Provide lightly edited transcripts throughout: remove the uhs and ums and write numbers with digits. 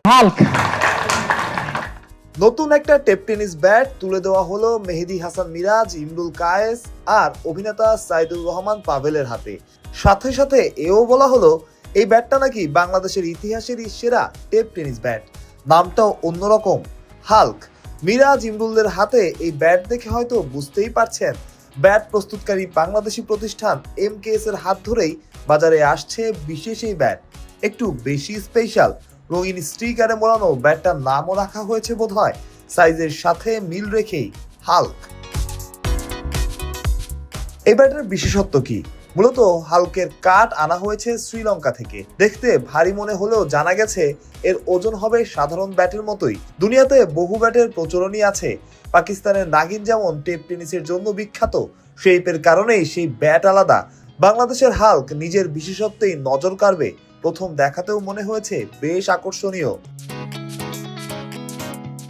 Hulk. নতুন একটা tape tennis bat তুলে দেওয়া হলো মেহেদী হাসান মিরাজ, ইমরুল কায়েস আর অভিনেতা সাইদুর রহমান পাভেলের হাতে। সাথে সাথে এও বলা হলো এই ব্যাটটা নাকি বাংলাদেশের ইতিহাসেরই সেরা টেপ টেনিস ব্যাট। নামটাও অন্যরকম, হাল্ক। মিরাজ, ইমরুলদের হাতে এই ব্যাট দেখে হয়তো বুঝতেই পারছেন ব্যাট প্রস্তুতকারী বাংলাদেশি প্রতিষ্ঠান এমকেএস এর হাত ধরেই বাজারে আসছে বিশেষ এই ব্যাট। একটু বেশি স্পেশাল রঙিন স্টিকারে মোড়ানো ব্যাটটার নামও রাখা হয়েছে বোধহয় সাইজের সাথে মিল রেখেই, হাল্ক। এই ব্যাটের বিশেষত্ব কি? মূলত হাল্কের কাঠ আনা হয়েছে শ্রীলঙ্কা থেকে। দেখতে ভারী মনে হলেও জানা গেছে এর ওজন হবে সাধারণ ব্যাটের মতোই। দুনিয়াতে বহু ব্যাটের প্রচলনই আছে। পাকিস্তানের নাগিন যেমন টেপ টেনিসের জন্য বিখ্যাত, শেপের কারণেই সেই ব্যাট আলাদা। বাংলাদেশের হাল্ক নিজের বিশেষত্বেই নজর কাড়বে। প্রথম দেখাতেও মনে হয়েছে বেশ আকর্ষণীয়।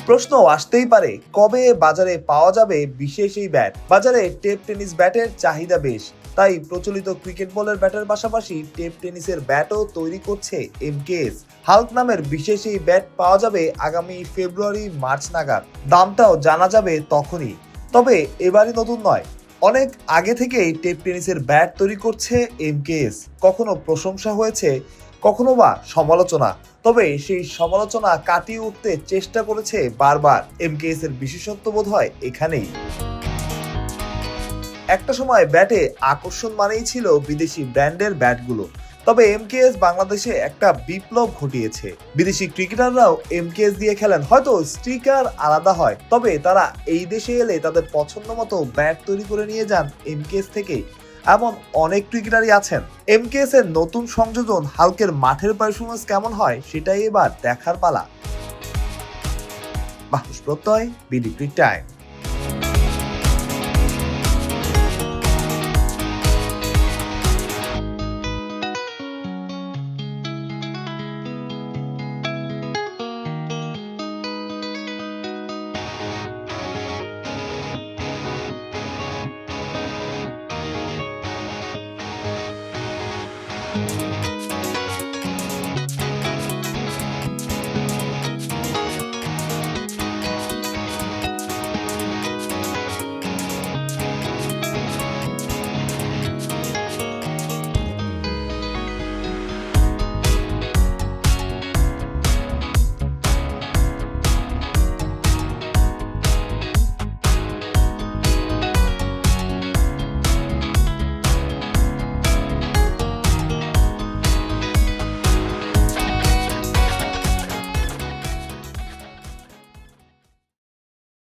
প্রশ্ন আসতেই পারে, কবে বাজারে পাওয়া যাবে বিশেষ এই ব্যাট? বাজারে টেপ টেনিস ব্যাটের চাহিদা বেশ, তাই প্রচলিত ক্রিকেট বলের ব্যাটের পাশাপাশি টেপ টেনিসের ব্যাটও তৈরি করছে এমকেএস। হাল্ক নামের বিশেষ এই ব্যাট পাওয়া যাবে আগামী ফেব্রুয়ারি-মার্চ নাগাদ। দামটাও জানা যাবে তখনই। তবে এবারই নতুন নয়, অনেক আগে থেকেই টেপ টেনিসের ব্যাট তৈরি করছে এমকেএস। কখনো প্রশংসা হয়েছে, কখনো বা সমালোচনা। তবে সেই সমালোচনা কাটিয়ে উঠতে চেষ্টা করেছে বারবার। এমকেএস এর বিশেষত্ব বোধহয় এখানেই। একটা সময় ব্যাটে আকর্ষণ মানেই ছিল বিদেশি ব্র্যান্ডের ব্যাটগুলো। তবে এমকেএস বাংলাদেশে একটা বিপ্লব ঘটিয়েছে। বিদেশি ক্রিকেটাররাও এমকেএস দিয়ে খেলেন। হয়তো স্টিকার আলাদা হয়, তবে তারা এই দেশে এলে তাদের পছন্দ মতো ব্যাট তৈরি করে নিয়ে যান এমকেএস থেকে। এমন অনেক ক্রিকেটারই আছেন। এমকেএস এর নতুন সংযোজন হাল্কের মাঠের পারফরমেন্স কেমন হয় সেটাই এবার দেখার পালা। মাহফুজ প্রত্যয়, বিডি ক্রিক টাইম।